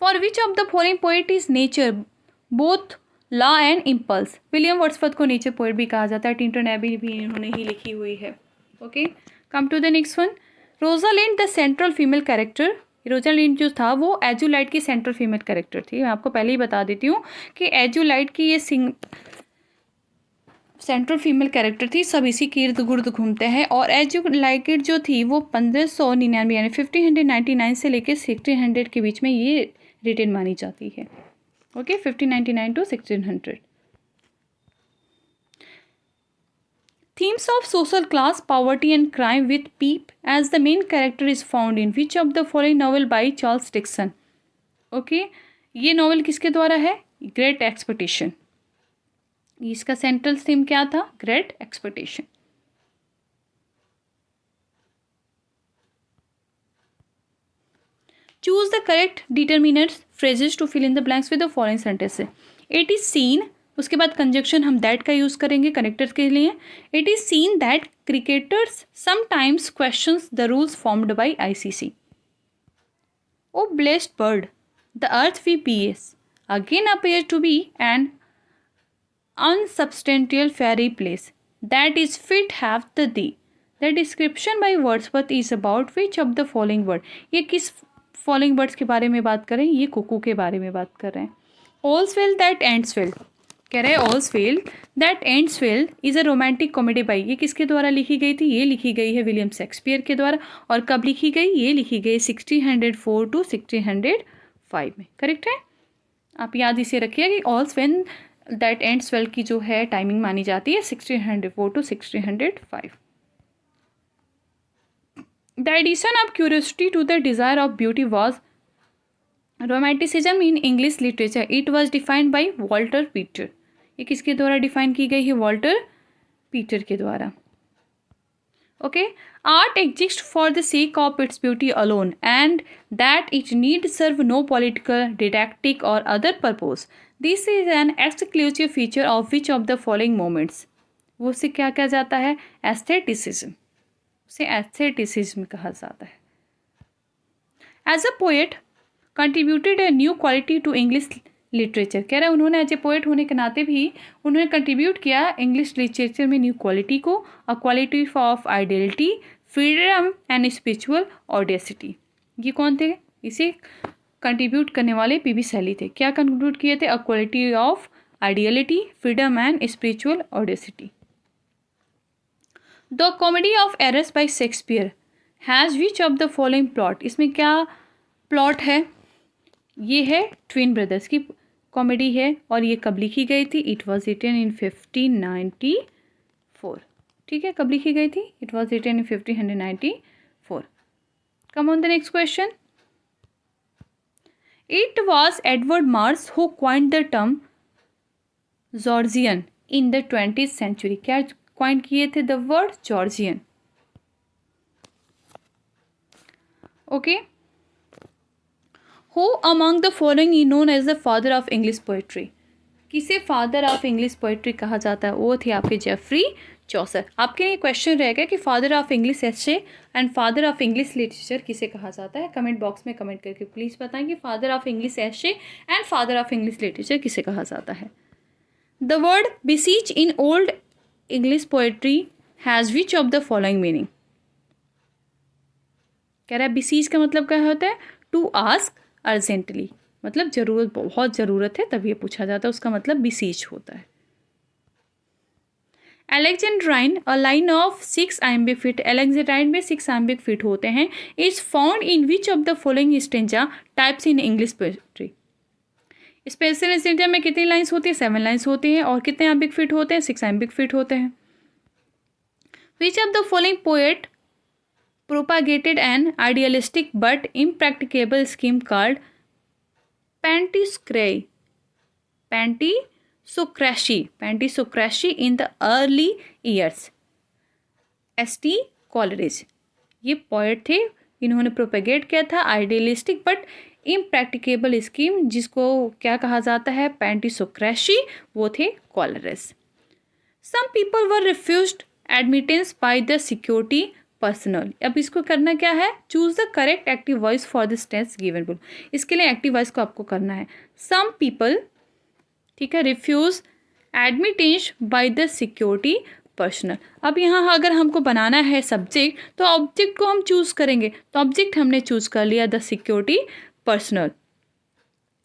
for which of the following poet is nature both law and impulse, William Wordsworth को नेचर पोएट भी कहा जाता है, टिंटन एबी भी इन्होंने ही लिखी हुई है। Okay, come to the next one. Rosalind the central female character, Rosalind जो था वो एजुलाइट की सेंट्रल फीमेल कैरेक्टर थी। मैं आपको पहले ही बता देती हूँ कि एजुलाइट की ये सेंट्रल फीमेल कैरेक्टर थी, सब इसी के इर्द गिर्द घूमते हैं। और एजुलाइटेड जो थी वो 1599 यानी 1599 से लेकर 1600 के बीच में ये रिटेन मानी जाती है। Okay, 1599 to 1600। Themes of social class, poverty and crime with Pip as the main character is found in which of the following novel by Charles Dickens. Okay, ये नॉवल किसके द्वारा है, ग्रेट एक्सपेक्टेशन, इसका सेंट्रल थीम क्या था, great expectation. Choose the correct determinants phrases to fill in the blanks with the following sentence. It is seen, उसके बाद कंजक्शन हम दैट का यूज करेंगे कनेक्टर्स के लिए। It is seen that cricketers sometimes questions the rules formed by ICC. O blessed bird, the earth we pace again appear to be an unsubstantial fairy place that is fit have the thee. The description by Wordsworth is about which of the following word, ये किस following words के बारे में बात कर रहे हैं, ये कुकू के बारे में बात कर रहे हैं। All's well that ends well, कह रहे हैं All's well that ends well is a romantic comedy by, ये किसके द्वारा लिखी गई थी, ये लिखी गई है विलियम शेक्सपियर के द्वारा। और कब लिखी गई, ये लिखी गई 1604 टू 1605 में, करेक्ट है। आप याद इसे रखिए कि All's well that ends well की जो है टाइमिंग मानी जाती है 1604 to 1605। The addition of curiosity to the desire of beauty was romanticism in English literature, it was defined by Walter Peter, ये किसके द्वारा डिफाइन की गई है, वॉल्टर पीटर के द्वारा। Okay, art exist for the sake of its beauty alone and that it need serve no political didactic or other purpose, this is an exclusive feature of which of the following movements, वो उसे क्या कहा जाता है, एस्थेटिसिज्म, उसे एस्थेटिसिज्म कहा जाता है। As a poet contributed a new quality to English literature, कह रहे हैं उन्होंने एज ए पोएट होने के नाते भी उन्होंने कंट्रीब्यूट किया इंग्लिश लिटरेचर में न्यू क्वालिटी को, a quality of ideality, freedom and spiritual audacity. ये कौन थे, इसे कंट्रीब्यूट करने वाले पीबी शैली थे। क्या कंट्रीब्यूट किए थे, a quality of ideality, freedom and spiritual audacity. The comedy of errors bye Shakespeare has which of the following plot, इसमें क्या प्लॉट है, ये है ट्विन ब्रदर्स की कॉमेडी है। और ये कब लिखी गई थी, इट वॉज रिटन इन 1594, ठीक है, कब लिखी गई थी, it was written in 1594। Come on the next question. It was Edward Mars who coined the term Georgian in the 20th century. क्या coin किए थे the word Georgian? Okay. Who among the following is known as the father of English poetry? किसे फादर ऑफ इंग्लिश पोइट्री कहा जाता है? वो थे आपके जेफरी चौसर. आपके लिए क्वेश्चन रहेगा कि father of English essay and father of English literature किसे कहा जाता है? कमेंट बॉक्स में कमेंट करके प्लीज़ बताएं कि father of English essay and father of English literature किसे कहा जाता है. The word बिसीच in old English poetry has which of the following meaning? कह रहा है बिसीच का मतलब क्या होता है? टू आस्क अर्जेंटली, मतलब ज़रूरत, बहुत ज़रूरत है तब ये पूछा जाता है, उसका मतलब बिसीच होता है. Alexandrine a line of 6 iambic feet, alexandrine में 6 iambic फीट होते हैं. Is found in which of the following stanza types in English poetry? Special stanza में कितनी लाइन्स होती है? 7 लाइन्स होती हैं. और कितने iambic फीट होते हैं? 6 iambic फीट होते हैं. विच of the following poet propagated an idealistic but impracticable scheme called Pantisocracy in the early years? S.T. Coleridge ये पोएट थे, इन्होंने प्रोपेगेट किया था आइडियलिस्टिक बट इम्प्रैक्टिकेबल स्कीम, जिसको क्या कहा जाता है? पैंटिसोक्रेसी. वो थे Coleridge. Some people were refused admittance by the security personnel. अब इसको करना क्या है? Choose the correct active voice for the tense given below. इसके लिए एक्टिव वॉइस को आपको करना है. सम पीपल, ठीक है, refuse admittance by the security personnel. अब यहाँ अगर हमको बनाना है सब्जेक्ट, तो ऑब्जेक्ट को हम चूज करेंगे. तो ऑब्जेक्ट हमने चूज कर लिया द सिक्योरिटी पर्सनल.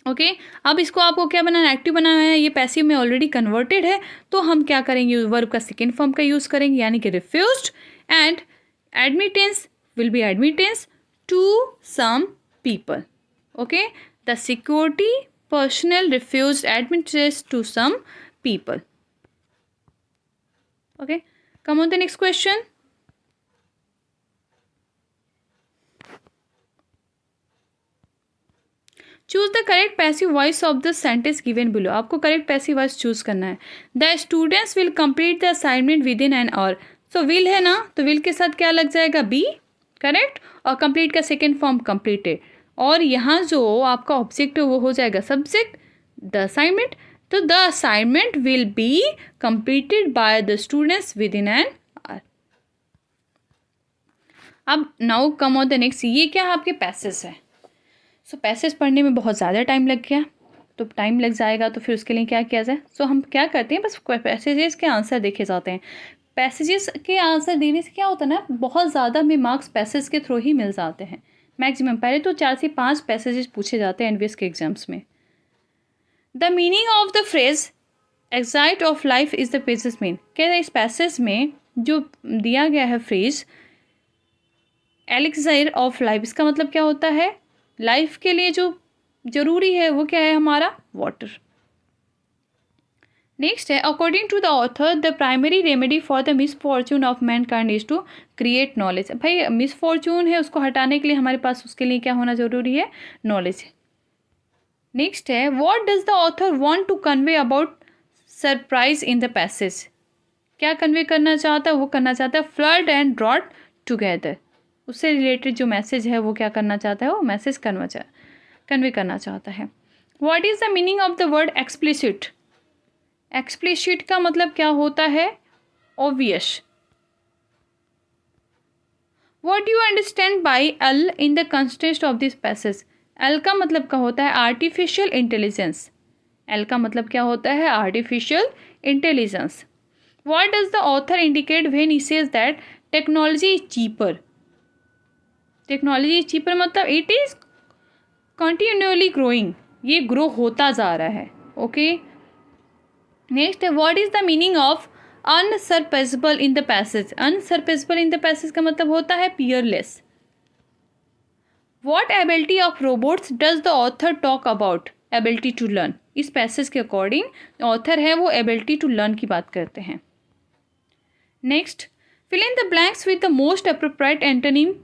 ओके. अब इसको आपको क्या बनाना है? एक्टिव बनाना है. ये पैसिव में ऑलरेडी कन्वर्टेड है, तो हम क्या करेंगे? वर्ब का सेकेंड फॉर्म का यूज करेंगे, यानी कि refused, and admittance will be admittance to some people. Okay, the security personnel refused admittance to some people. Okay, come on the next question. Choose the correct passive voice of the sentence given below. आपको correct passive voice choose करना है. The students will complete the assignment within an hour. तो विल है ना, तो विल के साथ क्या लग जाएगा? बी. करेक्ट. और कंप्लीट का सेकेंड फॉर्म कंप्लीटेड. और यहाँ जो आपका ऑब्जेक्ट है वो हो जाएगा सब्जेक्ट, द असाइनमेंट. तो the assignment will be completed by the students within an hour. अब now come on the next. ये क्या आपके पैसेज है? सो पैसेज पढ़ने में बहुत ज़्यादा टाइम लग गया, तो टाइम लग जाएगा, तो फिर उसके लिए क्या किया जाए? सो हम क्या करते हैं, बस पैसेजेस के आंसर देखे जाते हैं. पैसेजेस के आंसर देने से क्या होता है ना, बहुत ज़्यादा में मार्क्स पैसेज के थ्रू ही मिल जाते हैं मैक्सिमम. पहले तो 4 से 5 पैसेजेस पूछे जाते हैं एनवीएस के एग्जाम्स में. The meaning of the phrase excite of life is the pages mean. क्या है इस पैसेज में जो दिया गया है फ्रेज एलेक्साइर ऑफ लाइफ, इसका मतलब क्या होता है? लाइफ के लिए जो ज़रूरी है वो क्या है? हमारा वाटर. नेक्स्ट है, according to the author the primary remedy for the misfortune of mankind is to create knowledge. भाई मिसफॉर्चून है, उसको हटाने के लिए हमारे पास उसके लिए क्या होना जरूरी है? नॉलेज. नेक्स्ट है, what does the author want to convey about surprise in the passage. क्या कन्वे करना चाहता है? वो करना चाहता है फ्लड एंड ड्रॉट टुगेदर. उससे रिलेटेड जो मैसेज है वो क्या करना चाहता है? वो मैसेज कन्वे करना चाहता है. What is the meaning of the word explicit. Explicit का मतलब क्या होता है? Obvious. What you understand by L in the context of this passage. L का मतलब क्या होता है? Artificial intelligence. एल का मतलब क्या होता है? Artificial intelligence. What does the author indicate when he says that technology is cheaper. Technology is cheaper मतलब इट इज कंटिन्यूअली ग्रोइंग, ये ग्रो होता जा रहा है. ओके. नेक्स्ट है, what is the meaning of unsurpassable in the passage. Unsurpassable in the passage का मतलब होता है peerless. What ability of robots does the author talk about. Ability to learn. इस पैसेज के अकॉर्डिंग ऑथर है वो एबिलिटी टू लर्न की बात करते हैं. Next, fill in the blanks with the most appropriate antonym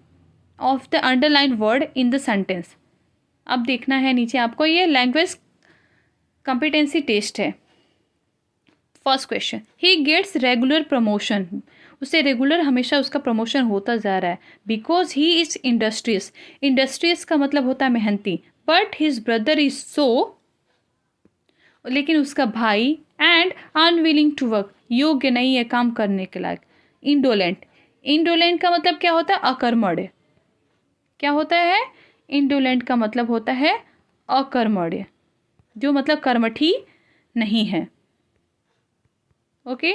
of the underline word in the sentence. अब देखना है नीचे आपको, ये लैंग्वेज कॉम्पिटेंसी टेस्ट है। First question, he gets regular promotion, उसे रेगुलर हमेशा उसका प्रमोशन होता जा रहा है। Because he is industrious, industrious का मतलब होता है मेहनती। But his brother is so, लेकिन उसका भाई, एंड अनविलिंग टू वर्क, योग्य नहीं है काम करने के लायक। इंडोलेंट, इंडोलेंट का मतलब क्या होता है? अकर्मण्य। क्या होता है? इंडोलेंट का मतलब होता है अकर्मण्य, जो मतलब कर्मठी नहीं है। ओके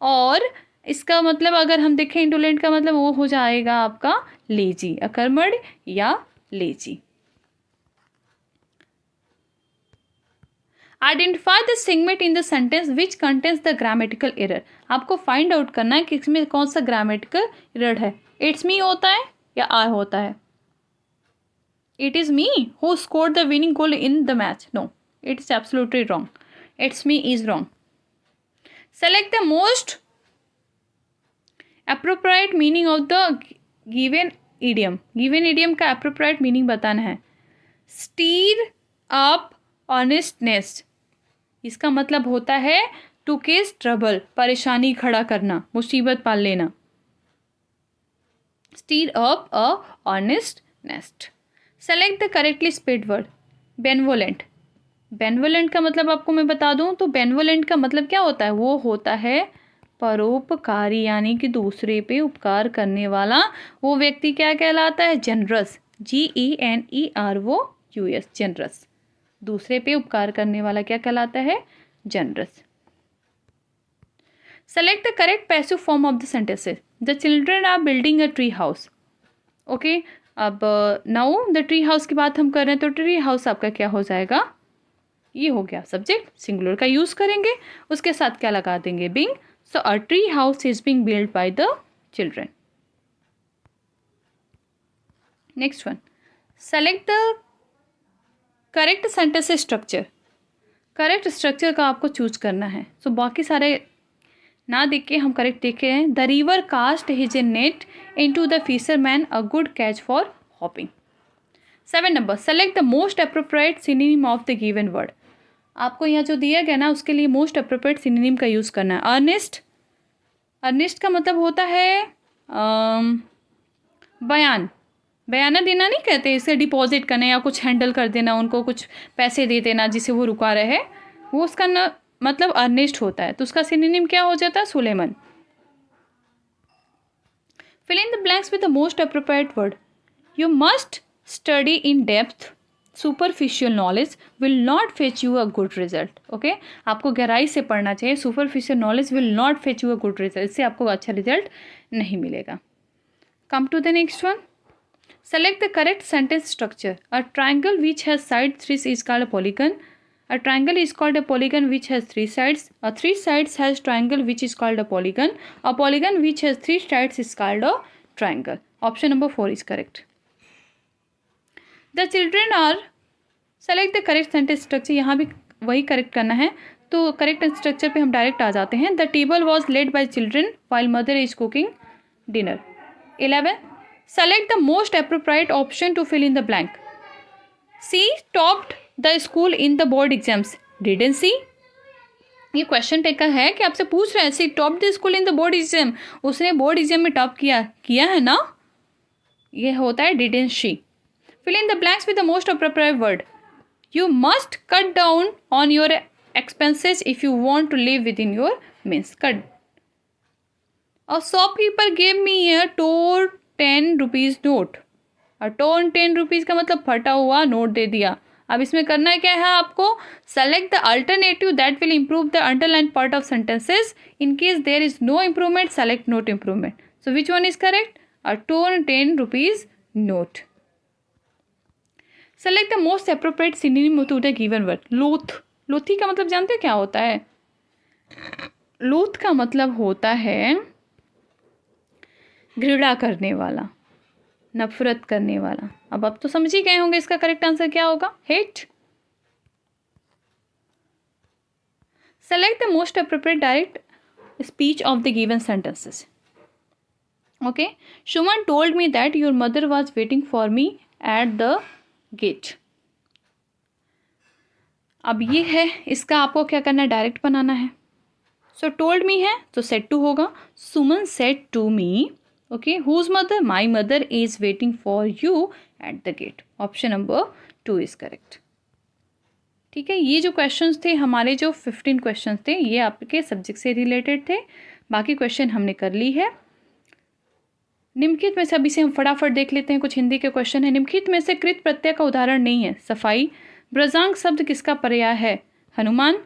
और इसका मतलब अगर हम देखें इंडोलेंट का मतलब वो हो जाएगा आपका लेजी, अकर्मण्य या lazy. Identify the segment in the sentence which contains the grammatical error, आपको फाइंड आउट करना है कि इसमें कौन सा ग्रामेटिकल एरर है। इट्स मी होता है या आई होता है? It is me who scored the winning goal in the match, no, it's absolutely wrong, it's me is wrong. Select the most appropriate meaning of the given idiom, given idiom का appropriate मीनिंग बताना है। स्टीर अप ऑनेस्टनेस, इसका मतलब होता है टू केस ट्रबल, परेशानी खड़ा करना, मुसीबत पाल लेना। स्टीर अप अ ऑनेस्ट nest. Select the correctly spelled word. Benevolent, benevolent का मतलब आपको मैं बता दूं तो बेनवोलेंट का मतलब क्या होता है? वो होता है परोपकारी, यानी कि दूसरे पे उपकार करने वाला। वो व्यक्ति क्या कहलाता है? Generous, GENEROUS, generous. दूसरे पे उपकार करने वाला क्या कहलाता है? Generous. Select the correct passive form of the sentences. The children are building a tree house. Okay, अब नाउ द ट्री हाउस की बात हम कर रहे हैं, तो ट्री हाउस आपका क्या हो जाएगा? ये हो गया सब्जेक्ट, सिंगुलर का यूज करेंगे, उसके साथ क्या लगा देंगे? Being. So a tree house is being build by the children. Next one, select the correct sentence structure. Correct structure का आपको चूज करना है। सो बाकी सारे ना देख के हम करेक्ट देखे हैं। The river cast his a net in to the fisherman, a good catch for hoping. 7 number, select the most appropriate synonym of the given word. आपको यहाँ जो दिया गया ना उसके लिए मोस्ट अप्रोप्रिएट सिनोनिम का यूज़ करना है। अर्नेस्ट, अर्नेस्ट का मतलब होता है बयान, बयाना देना नहीं कहते इसे, डिपॉजिट करना या कुछ हैंडल कर देना, उनको कुछ पैसे दे देना जिसे वो रुका रहे, वो उसका न मतलब अर्नेस्ट होता है। तो उसका सिनोनिम क्या हो जाता है? Solemn. Fill in the blanks with the most appropriate word. You must study in depth, superficial knowledge will not fetch you a good result. Okay, आपको गहराई से पढ़ना चाहिए। Superficial knowledge will not fetch you a good result, इससे आपको अच्छा रिजल्ट नहीं मिलेगा। Come to the next one, select the correct sentence structure. A triangle which has side 3 is called a polygon. A triangle is called a polygon which has 3 sides. A 3 sides has triangle which is called a polygon. A polygon which has 3 sides is called a triangle. Option number 4 is correct. The children are, select the correct sentence structure. यहाँ भी वही करेक्ट करना है, तो करेक्ट स्ट्रक्चर पे हम डायरेक्ट आ जाते हैं। The table was laid by children while mother is cooking dinner. 11, select the most appropriate option to fill in the blank. She topped the school in the board exams, didn't she. ये क्वेश्चन टेकर है कि आपसे पूछ रहे हैं she top the school in the board exam, उसने बोर्ड एग्जाम में टॉप किया है ना, ये होता है didn't she. Fill in the blanks with the most appropriate word. You must cut down on your expenses if you want to live with in your means. Cut. A shopkeeper gave me a torn 10 rupees note. और टोन 10 रुपीज़ का मतलब फटा हुआ नोट दे दिया। अब इसमें करना क्या है आपको? Select the alternative that will improve the underline part of sentences. In case there is no improvement, select not improvement. So which one is correct? A torn 10 rupees note. Select the most appropriate synonym to the given word. Loath, लोथी का मतलब जानते हो क्या होता है? लोथ का मतलब होता है घृणा करने वाला, नफरत करने वाला। अब आप तो समझ ही गए होंगे इसका करेक्ट आंसर क्या होगा? Hate. Select the most appropriate direct speech of the given sentences. Okay, Suman told me that your mother was waiting for me at the gate. अब ये है, इसका आपको क्या करना है, डायरेक्ट बनाना है। सो टोल्ड मी है तो सेड टू होगा। Suman said to me, okay, whose mother, my mother is waiting for you at the gate. Option number 2 is correct. ठीक है, ये जो क्वेश्चंस थे हमारे, जो 15 क्वेश्चंस थे, ये आपके सब्जेक्ट से रिलेटेड थे। बाकी क्वेश्चन हमने कर ली है। निम्नलिखित में से अभी से हम फटाफट देख लेते हैं, कुछ हिंदी के क्वेश्चन है। निम्नलिखित में से कृत प्रत्यय का उदाहरण नहीं है। सफाई। ब्रजांग शब्द किसका पर्याय है? हनुमान।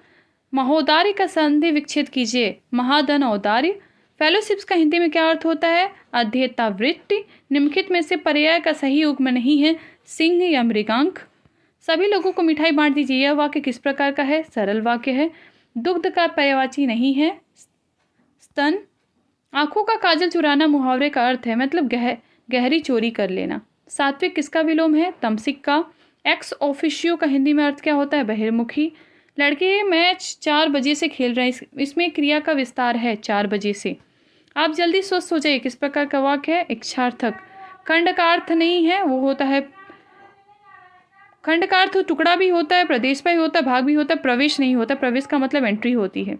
महोदार्य का संधि विच्छेद कीजिए। महाधन औदार्य। फेलोशिप्स का हिंदी में क्या अर्थ होता है? अध्येता वृत्ति। निम्नलिखित में से पर्याय का सही युग्म नहीं है। सिंह या मृगांक। सभी लोगों को मिठाई बांट दीजिए, यह वाक्य किस प्रकार का है? सरल वाक्य है। दुग्ध का पर्यायवाची नहीं है स्तन। आंखों का काजल चुराना मुहावरे का अर्थ है, मतलब गहरी चोरी कर लेना। सात्विक किसका विलोम है? तमसिक का। एक्स ऑफिशियो का हिंदी में अर्थ क्या होता है? बहिर्मुखी। लड़के मैच 4 बजे से खेल रहे हैं, इसमें क्रिया का विस्तार है 4 बजे से। आप जल्दी स्वस्थ हो जाइए, किस प्रकार का वाक्य है? इच्छार्थक। खंड का अर्थ नहीं है, वो होता है, खंड का अर्थ टुकड़ा भी होता है, प्रदेश भी होता है, भाग भी होता है, प्रवेश नहीं होता। प्रवेश का मतलब एंट्री होती है।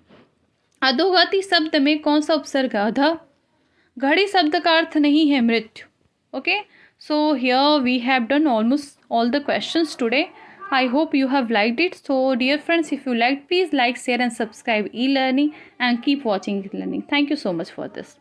अधोगति शब्द में कौन सा उपसर्ग? अध। घड़ी शब्द का अर्थ नहीं है मृत्यु। Okay, so here we have done almost all the questions today. I hope you have liked it. So dear friends, if you liked, please like, share and subscribe e-learning and keep watching e-learning. Thank you so much for this.